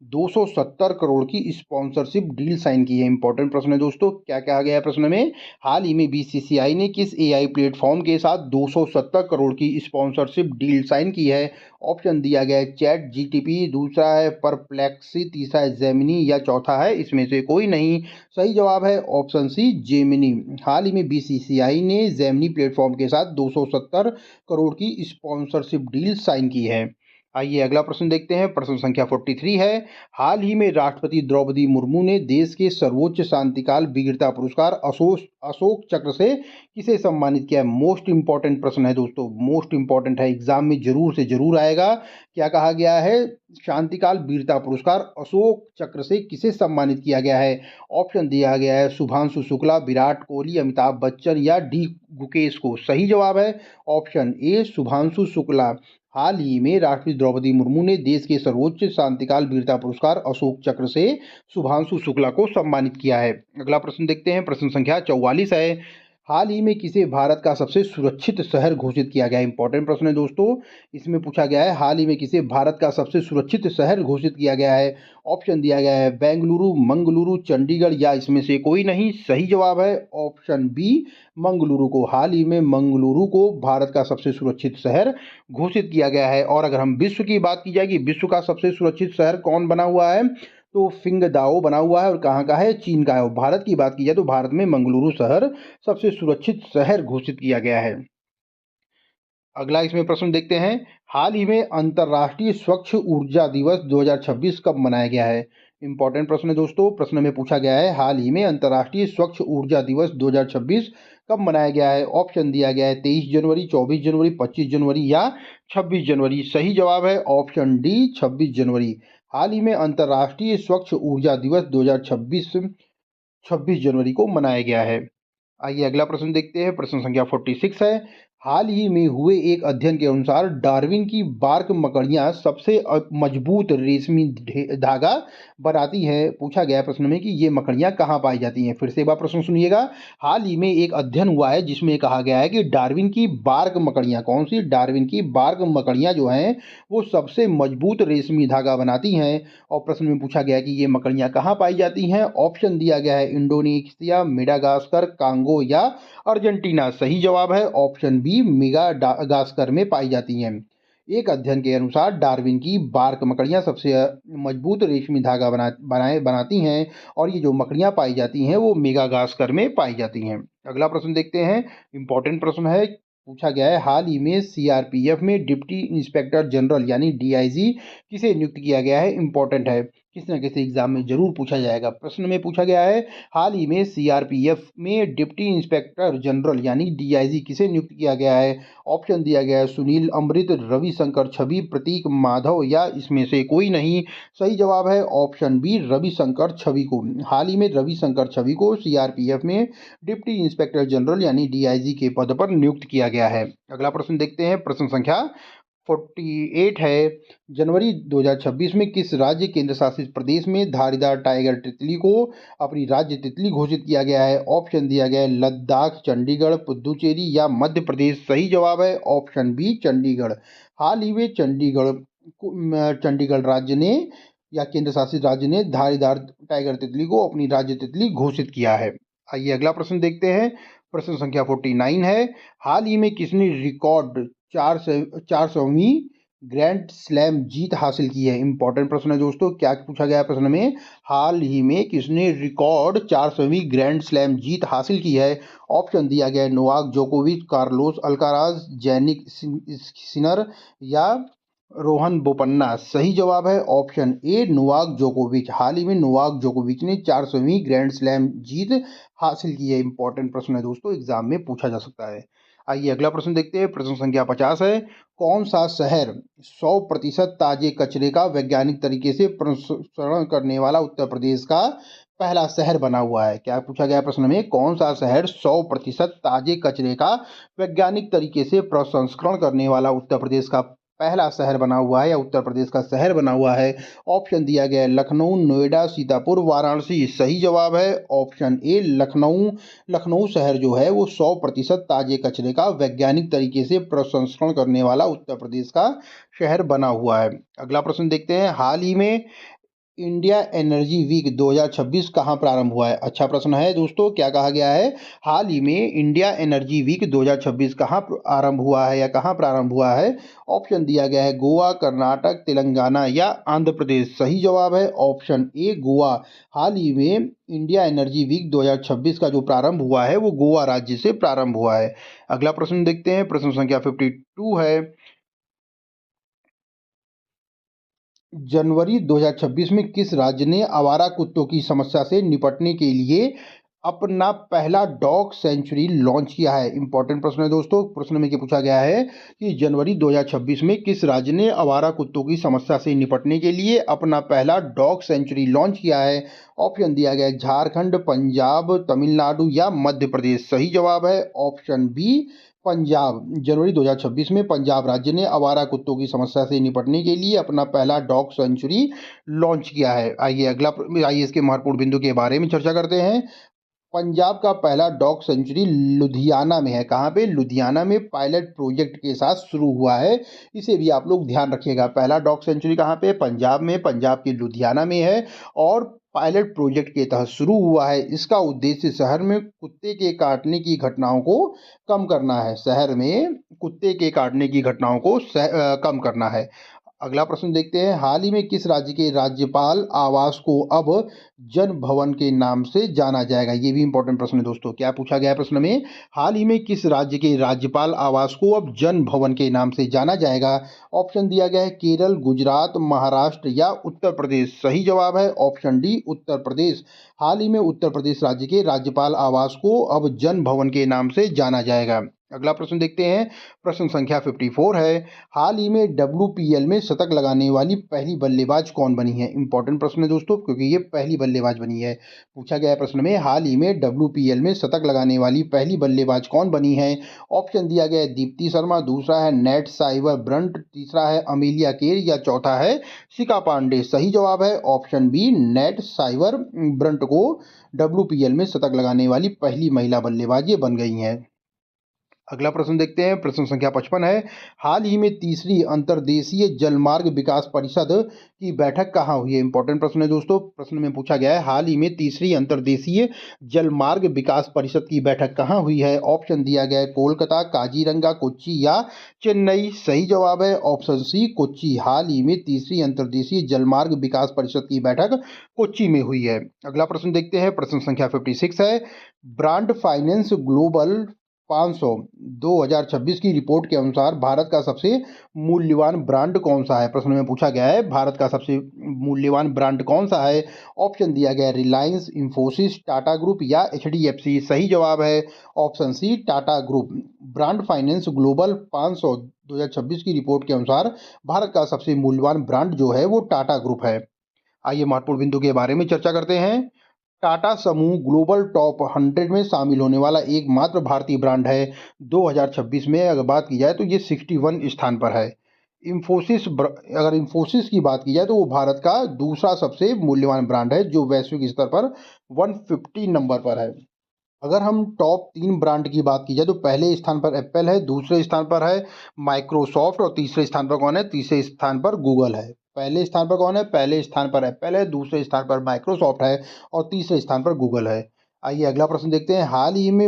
270 करोड़ की स्पॉन्सरशिप डील साइन की है? इंपॉर्टेंट प्रश्न है दोस्तों। क्या कहा गया है प्रश्न में? हाल ही में बीसीसीआई ने किस एआई प्लेटफॉर्म के साथ 270 करोड़ की स्पॉन्सरशिप डील साइन की है? ऑप्शन दिया गया है चैट जीटीपी, दूसरा है परप्लेक्सी, तीसरा है जेमिनी या चौथा है इसमें से कोई नहीं। सही जवाब है ऑप्शन सी, जेमिनी। हाल ही में बीसीसीआई ने जेमिनी प्लेटफॉर्म के साथ 270 करोड़ की स्पॉन्सरशिप डील साइन की है। आइए अगला प्रश्न देखते हैं। प्रश्न संख्या 43 है। हाल ही में राष्ट्रपति द्रौपदी मुर्मू ने देश के सर्वोच्च शांतिकाल वीरता पुरस्कार अशोक अशोक चक्र से किसे सम्मानित किया है? मोस्ट इंपॉर्टेंट प्रश्न है दोस्तों, मोस्ट इंपॉर्टेंट है, एग्जाम में जरूर से जरूर आएगा। क्या कहा गया है? शांतिकाल वीरता पुरस्कार अशोक चक्र से किसे सम्मानित किया गया है? ऑप्शन दिया गया है शुभांशु शुक्ला, विराट कोहली, अमिताभ बच्चन या डी गुकेश को। सही जवाब है ऑप्शन ए, शुभांशु शुक्ला। हाल ही में राष्ट्रपति द्रौपदी मुर्मू ने देश के सर्वोच्च शांतिकाल वीरता पुरस्कार अशोक चक्र से शुभांशु शुक्ला को सम्मानित किया है। अगला प्रश्न देखते हैं। प्रश्न संख्या 44 है। हाल ही में किसे भारत का सबसे सुरक्षित शहर घोषित किया गया है? इंपॉर्टेंट प्रश्न है दोस्तों। इसमें पूछा गया है हाल ही में किसे भारत का सबसे सुरक्षित शहर घोषित किया गया है? ऑप्शन दिया गया है बेंगलुरु, मंगलुरु, चंडीगढ़ या इसमें से कोई नहीं। सही जवाब है ऑप्शन बी, मंगलुरु को। हाल ही में मंगलुरु को भारत का सबसे सुरक्षित शहर घोषित किया गया है। और अगर हम विश्व की बात की जाएगी, विश्व का सबसे सुरक्षित शहर कौन बना हुआ है? तो फिंगदाओ बना हुआ है। और कहाँ का है? चीन का है। और भारत की बात की जाए तो भारत में मंगलुरु शहर सबसे सुरक्षित शहर घोषित किया गया है। अगला इसमें प्रश्न देखते हैं। हाल ही में अंतर्राष्ट्रीय स्वच्छ ऊर्जा दिवस 2026 कब मनाया गया है? इंपॉर्टेंट प्रश्न है दोस्तों। प्रश्न में पूछा गया है हाल ही में अंतर्राष्ट्रीय स्वच्छ ऊर्जा दिवस 2026 कब मनाया गया है? ऑप्शन दिया गया है 23 जनवरी, 24 जनवरी, 25 जनवरी या 26 जनवरी। सही जवाब है ऑप्शन डी, 26 जनवरी। हाल ही में अंतर्राष्ट्रीय स्वच्छ ऊर्जा दिवस 2026 26 जनवरी को मनाया गया है। आइए अगला प्रश्न देखते हैं। प्रश्न संख्या 46 है। हाल ही में हुए एक अध्ययन के अनुसार डार्विन की बार्क मकड़ियां सबसे मजबूत रेशमी धागा बनाती है। पूछा गया है प्रश्न में कि ये मकड़ियां कहाँ पाई जाती हैं? फिर से एक बार प्रश्न सुनिएगा। हाल ही में एक अध्ययन हुआ है जिसमें कहा गया है कि डार्विन की बार्क मकड़ियां, कौन सी? डार्विन की बार्क मकड़ियां जो हैं वो सबसे मजबूत रेशमी धागा बनाती हैं। और प्रश्न में पूछा गया है कि ये मकड़ियां कहाँ पाई जाती हैं? ऑप्शन दिया गया है इंडोनेशिया, मेडागास्कर, कांगो या अर्जेंटीना। सही जवाब है ऑप्शन बी, मेडागास्कर में पाई जाती हैं। एक अध्ययन के अनुसार डार्विन की बार्क मकड़ियां सबसे मजबूत रेशमी धागा बनाती हैं। और ये जो मकड़ियां पाई जाती हैं वो मेडागास्कर में पाई जाती हैं। अगला प्रश्न देखते हैं। इंपॉर्टेंट प्रश्न है। पूछा गया है हाल ही में सीआरपीएफ में डिप्टी इंस्पेक्टर जनरल यानी डीआईजी किसे नियुक्त किया गया है? इंपॉर्टेंट है, किसी न किसी एग्जाम में जरूर पूछा जाएगा। प्रश्न में पूछा गया है हाल ही में सीआरपीएफ में डिप्टी इंस्पेक्टर जनरल यानी डीआईजी किसे नियुक्त किया गया है? ऑप्शन दिया गया है सुनील अमृत, रविशंकर छवि, प्रतीक माधव या इसमें से कोई नहीं। सही जवाब है ऑप्शन बी, रविशंकर छवि को। हाल ही में रविशंकर छवि को सीआरपीएफ में डिप्टी इंस्पेक्टर जनरल यानी डीआईजी के पद पर नियुक्त किया गया है। अगला प्रश्न देखते हैं। प्रश्न संख्या 48 है, जनवरी 2026 में किस राज्य केंद्र शासित प्रदेश में धारीदार टाइगर तितली को अपनी राज्य तितली घोषित किया गया है? ऑप्शन दिया गया है लद्दाख, चंडीगढ़, पुदुचेरी या मध्य प्रदेश। सही जवाब है ऑप्शन बी चंडीगढ़। हाल ही में चंडीगढ़ राज्य ने या केंद्र शासित राज्य ने धारीदार टाइगर तितली को अपनी राज्य तितली घोषित किया है। आइए अगला प्रश्न देखते हैं। प्रश्न संख्या 49 है, हाल ही में किसने रिकॉर्ड 400वीं ग्रैंड स्लैम जीत हासिल की है? इंपॉर्टेंट प्रश्न है दोस्तों। क्या पूछा गया है प्रश्न में? हाल ही में किसने रिकॉर्ड 400वीं ग्रैंड स्लैम जीत हासिल की है? ऑप्शन दिया गया है नोवाक जोकोविच, कार्लोस अल्काराज, जैनिक सिनर या रोहन बोपन्ना। सही जवाब है ऑप्शन ए नोवाक जोकोविच। हाल ही में नोवाक जोकोविच ने 400वीं ग्रैंड स्लैम जीत हासिल की है। इंपॉर्टेंट प्रश्न है दोस्तों, एग्जाम में पूछा जा सकता है। आइए अगला प्रश्न देखते हैं। प्रश्न संख्या 50 है, कौन सा शहर 100% ताजे कचरे का वैज्ञानिक तरीके से प्रसंस्करण करने वाला उत्तर प्रदेश का पहला शहर बना हुआ है? क्या पूछा गया प्रश्न में? कौन सा शहर 100% ताजे कचरे का वैज्ञानिक तरीके से प्रसंस्करण करने वाला उत्तर प्रदेश का पहला शहर बना हुआ है या उत्तर प्रदेश का शहर बना हुआ है? ऑप्शन दिया गया है लखनऊ, नोएडा, सीतापुर, वाराणसी। सही जवाब है ऑप्शन ए लखनऊ। लखनऊ शहर जो है वो 100% ताजे कचरे का वैज्ञानिक तरीके से प्रसंस्करण करने वाला उत्तर प्रदेश का शहर बना हुआ है। अगला प्रश्न देखते हैं। हाल ही में इंडिया एनर्जी वीक 2026 कहाँ प्रारंभ हुआ है? अच्छा प्रश्न है दोस्तों। क्या कहा गया है? हाल ही में इंडिया एनर्जी वीक 2026 कहाँ आरंभ हुआ है या कहाँ प्रारंभ हुआ है? ऑप्शन दिया गया है गोवा, कर्नाटक, तेलंगाना या आंध्र प्रदेश। सही जवाब है ऑप्शन ए गोवा। हाल ही में इंडिया एनर्जी वीक 2026 का जो प्रारंभ हुआ है वो गोवा राज्य से प्रारंभ हुआ है। अगला प्रश्न देखते हैं। प्रश्न संख्या 52 है, जनवरी 2026 में किस राज्य ने आवारा कुत्तों की समस्या से निपटने के लिए अपना पहला डॉग सेंचुरी लॉन्च किया है? इंपॉर्टेंट प्रश्न है दोस्तों। प्रश्न में क्या पूछा गया है कि जनवरी 2026 में किस राज्य ने आवारा कुत्तों की समस्या से निपटने के लिए अपना पहला डॉग सेंचुरी लॉन्च किया है? ऑप्शन दिया गया है झारखंड, पंजाब, तमिलनाडु या मध्य प्रदेश। सही जवाब है ऑप्शन बी पंजाब। जनवरी 2026 में पंजाब राज्य ने आवारा कुत्तों की समस्या से निपटने के लिए अपना पहला डॉग सेंचुरी लॉन्च किया है। आइए इसके महत्वपूर्ण बिंदु के बारे में चर्चा करते हैं। पंजाब का पहला डॉग सेंचुरी लुधियाना में है। कहाँ पे? लुधियाना में पायलट प्रोजेक्ट के साथ शुरू हुआ है। इसे भी आप लोग ध्यान रखिएगा। पहला डॉग सेंचुरी कहाँ पे? पंजाब में, पंजाब के लुधियाना में है और पायलट प्रोजेक्ट के तहत शुरू हुआ है। इसका उद्देश्य शहर में कुत्ते के काटने की घटनाओं को कम करना है। शहर में कुत्ते के काटने की घटनाओं को कम करना है। अगला प्रश्न देखते हैं। हाल ही में किस राज्य के राज्यपाल आवास को अब जन भवन के नाम से जाना जाएगा? ये भी इंपॉर्टेंट प्रश्न है दोस्तों। क्या पूछा गया है प्रश्न में? हाल ही में किस राज्य के राज्यपाल आवास को अब जन भवन के नाम से जाना जाएगा? ऑप्शन दिया गया है केरल, गुजरात, महाराष्ट्र या उत्तर प्रदेश। सही जवाब है ऑप्शन डी उत्तर प्रदेश। हाल ही में उत्तर प्रदेश राज्य के राज्यपाल आवास को अब जन भवन के नाम से जाना जाएगा। अगला प्रश्न देखते हैं। प्रश्न संख्या 54 है, हाल ही में WPL में शतक लगाने वाली पहली बल्लेबाज कौन बनी है? इंपॉर्टेंट प्रश्न है दोस्तों, क्योंकि ये पहली बल्लेबाज बनी है। पूछा गया है प्रश्न में, हाल ही में WPL में शतक लगाने वाली पहली बल्लेबाज कौन बनी है? ऑप्शन दिया गया है दीप्ति शर्मा, दूसरा है नेट साइवर ब्रंट, तीसरा है अमेलिया केर या चौथा है शिखा पांडे। सही जवाब है option B Nat Sciver Brunt को WPL में शतक लगाने वाली पहली महिला बल्लेबाज ये बन गई हैं। अगला प्रश्न देखते हैं। प्रश्न संख्या 55 है, हाल ही में तीसरी अंतर्देशीय जलमार्ग विकास परिषद की बैठक कहाँ हुई है? इंपॉर्टेंट प्रश्न है दोस्तों। प्रश्न में पूछा गया है हाल ही में तीसरी अंतर्देशीय जलमार्ग विकास परिषद की बैठक कहाँ हुई है? ऑप्शन दिया गया है कोलकाता, काजीरंगा, कोच्चि या चेन्नई। सही जवाब है ऑप्शन सी कोच्चि। हाल ही में तीसरी अंतर्देशीय जलमार्ग विकास परिषद की बैठक कोच्चि में हुई है। अगला प्रश्न देखते हैं। प्रश्न संख्या 56 है, ब्रांड फाइनेंस ग्लोबल 500 2026 की रिपोर्ट के अनुसार भारत का सबसे मूल्यवान ब्रांड कौन सा है? प्रश्न में पूछा गया है भारत का सबसे मूल्यवान ब्रांड कौन सा है? ऑप्शन दिया गया है रिलायंस, इंफोसिस, टाटा ग्रुप या HDFC। सही जवाब है option C Tata group. Brand finance global 500 2026 की रिपोर्ट के अनुसार भारत का सबसे मूल्यवान ब्रांड जो है वो टाटा ग्रुप है। आइए महत्वपूर्ण बिंदु के बारे में चर्चा करते हैं। टाटा समूह ग्लोबल टॉप 100 में शामिल होने वाला एकमात्र भारतीय ब्रांड है। 2026 में अगर बात की जाए तो ये 61 स्थान पर है। अगर इन्फोसिस की बात की जाए तो वो भारत का दूसरा सबसे मूल्यवान ब्रांड है जो वैश्विक स्तर पर 150 नंबर पर है। अगर हम टॉप 3 ब्रांड की बात की जाए तो पहले स्थान पर एप्पल है, दूसरे स्थान पर है माइक्रोसॉफ्ट और तीसरे स्थान पर कौन है? तीसरे स्थान पर गूगल है। पहले स्थान पर कौन है? पहले स्थान पर एप्पल है, दूसरे स्थान पर माइक्रोसॉफ्ट है और तीसरे स्थान पर गूगल है। आइए अगला प्रश्न देखते हैं। हाल ही में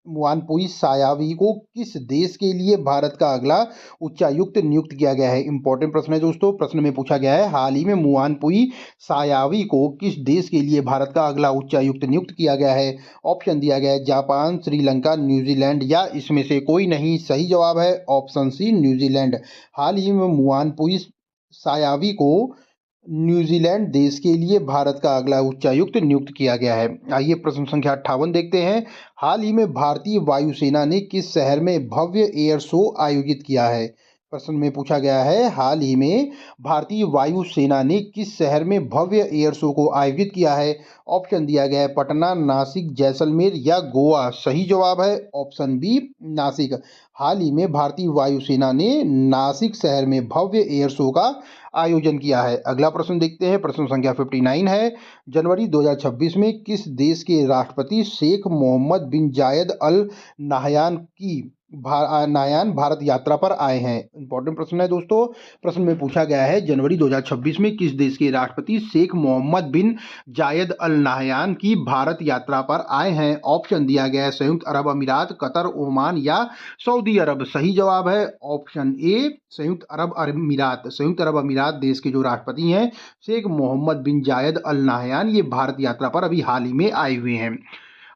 मुआनपुई सायावी को किस देश के लिए भारत का अगला उच्चायुक्त नियुक्त किया गया है? इंपॉर्टेंट प्रश्न है दोस्तों। प्रश्न में पूछा गया है हाल ही में मुआनपुई सायावी को किस देश के लिए भारत का अगला उच्चायुक्त नियुक्त किया गया है? ऑप्शन दिया गया है जापान, श्रीलंका, न्यूजीलैंड या इसमें से कोई नहीं। सही जवाब है ऑप्शन सी न्यूजीलैंड। हाल ही में मुआनपुई सायावी को न्यूजीलैंड देश के लिए भारत का अगला उच्चायुक्त नियुक्त किया गया है। आइए प्रश्न संख्या 58 देखते हैं। हाल ही में भारतीय वायुसेना ने किस शहर में भव्य एयर शो आयोजित किया है? प्रश्न में पूछा गया है हाल ही में भारतीय वायुसेना ने किस शहर में भव्य एयर शो को आयोजित किया है? ऑप्शन दिया गया है पटना, नासिक, जैसलमेर या गोवा। सही जवाब है ऑप्शन बी नासिक। हाल ही में भारतीय वायुसेना ने नासिक शहर में भव्य एयर शो का आयोजन किया है। अगला प्रश्न देखते हैं। प्रश्न संख्या 59 है। जनवरी 2026 में किस देश के राष्ट्रपति शेख मोहम्मद बिन जायद अल नाहयान की नायान भारत यात्रा पर आए हैं? इंपॉर्टेंट प्रश्न है दोस्तों। प्रश्न में पूछा गया है जनवरी 2026 में किस देश के राष्ट्रपति शेख मोहम्मद बिन जायद अल नाहयान की भारत यात्रा पर आए हैं? ऑप्शन दिया गया है संयुक्त अरब अमीरात, कतर, ओमान या सऊदी अरब। सही जवाब है ऑप्शन ए संयुक्त अरब अमीरात। संयुक्त अरब अमीरात देश के जो राष्ट्रपति हैं शेख मोहम्मद बिन जायद अल नाहयान, ये भारत यात्रा पर अभी हाल ही में आए हुए हैं।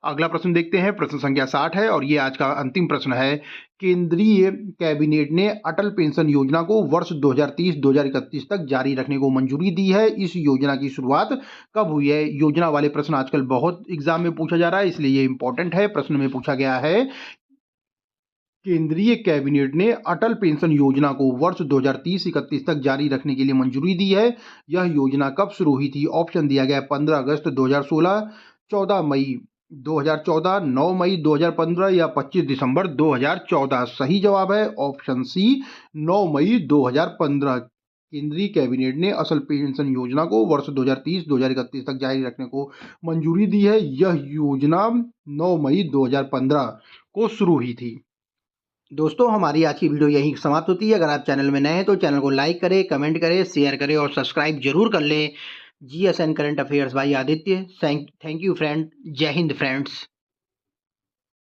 अगला प्रश्न देखते हैं। प्रश्न संख्या 60 है और ये आज का अंतिम प्रश्न है। केंद्रीय कैबिनेट ने अटल पेंशन योजना को वर्ष 2030-2031 तक जारी रखने को मंजूरी दी है। इस योजना की शुरुआत कब हुई है? योजना वाले प्रश्न आजकल बहुत एग्जाम में पूछा जा रहा है, इसलिए ये इंपॉर्टेंट है। प्रश्न में पूछा गया है केंद्रीय कैबिनेट ने अटल पेंशन योजना को वर्ष 2030-31 तक जारी रखने के लिए मंजूरी दी है। यह योजना कब शुरू हुई थी? ऑप्शन दिया गया है 15 अगस्त 2016, 14 मई 2014, 9 मई 2015 या 25 दिसंबर 2014। सही जवाब है ऑप्शन सी 9 मई 2015। केंद्रीय कैबिनेट ने अटल पेंशन योजना को वर्ष 2030-2031 तक जारी रखने को मंजूरी दी है। यह योजना 9 मई 2015 को शुरू हुई थी। दोस्तों हमारी आज की वीडियो यहीं समाप्त होती है। अगर आप चैनल में नए हैं तो चैनल को लाइक करें, कमेंट करें, शेयर करें और सब्सक्राइब जरूर कर लें। GSN current affairs by Aditya. Thank you friend. जय हिंद फ्रेंड्स।